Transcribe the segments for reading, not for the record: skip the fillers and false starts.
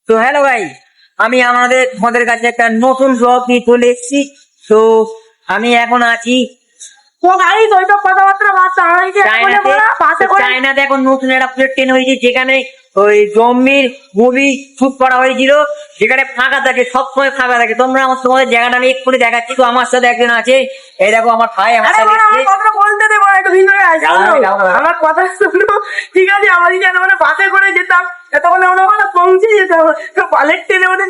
তো হ্যালো ভাই, আমি তোমাদের কাছে একটা নতুন ব্লগ নিয়ে চলে এসেছি। তো আমি এখন আছি চায়নাতে। এখন নতুন একটা বুলেট ট্রেন হয়েছে, যেখানে ওই জম্বির মুভি শুট করা হয়েছিল, যেখানে ফাঁকা থাকে, সবসময় ফাঁকা থাকে। তোমাদের জায়গাটা আমি এক্ষুনি দেখাচ্ছি। তো আমার সাথে একজন আছে, এই দেখো আমার ভাই আমার সাথে আমার কথা শুনো, ঠিক আছে? আমাদের যেন মানে বাসে করে যেতাম, তখন আমরা মানে পৌঁছে যেতাম। তো পালের ট্রেনে ওটা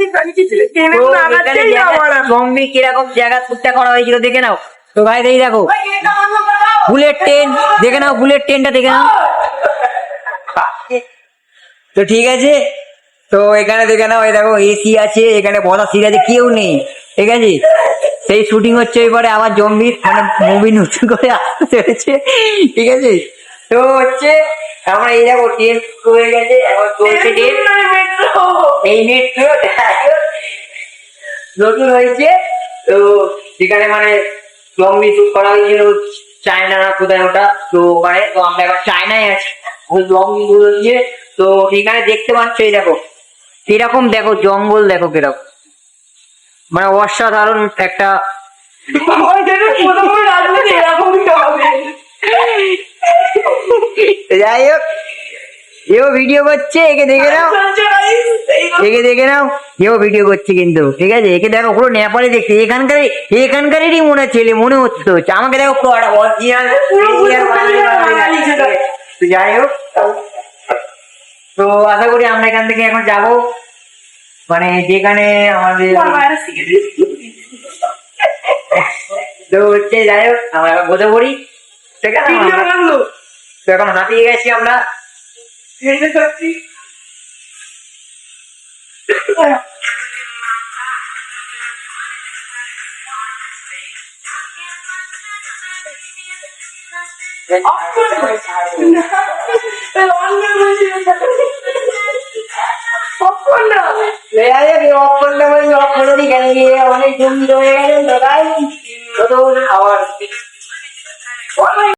ট্রেনে জম্বি কিরকম জায়গা শুটটা করা হয়েছিল দেখে নাও। তো ভাই এই দেখো বুলেট ট্রেন, দেখে নাও বুলেট ট্রেনটা দেখে নাও। তো ঠিক আছে, তো এখানে দেখে নাও, এই দেখো এসি আছে, এখানে বসা সিট আছে, কেউ নেই, ঠিক আছে? সেই শুটিং হচ্ছে, এবারে আবার জম্বির মানে মুভি নতুন করে আসতে চলেছে, ঠিক আছে? তো হচ্ছে আমরা এই দেখো ট্রেন হয়ে গেছে, এখন চলছে ট্রেন, এই মেট্রো নতুন হয়েছে। তো যেখানে মানে জম্বি শুট করা হয়েছিল চায়না না কোথায় ওটা, তো ওখানে। তো আমরা এখন চায়নায় আছি, জম্বি হয়েছে। তো এখানে দেখতে পাচ্ছ, এই দেখো কিরকম, দেখো জঙ্গল দেখো কিরকম, মানে অসাধারণ একটা। যাই হোক, এও ভিডিও করছে, একে দেখে নাও, একে দেখে নাও, এও ভিডিও করছে কিন্তু, ঠিক আছে? একে দেখো পুরো নেপালে দেখছে, এখানকারই মনে ছেলে মনে হচ্ছে। তো হচ্ছে আমাকে দেখো পুরো একটা অরিজিনাল। যাই হোক, তো আশা করি আমরা এখান থেকে এখন যাব, মানে যেখানে আমাদের তো হচ্ছে। যাই হোক, আমরা এখন বোঝা পড়ি, ঠিক আছে? তো এখন হাঁপিয়ে গেছি আমরা। অনেক জমি রয়ে গেলেন দাদাই, আবার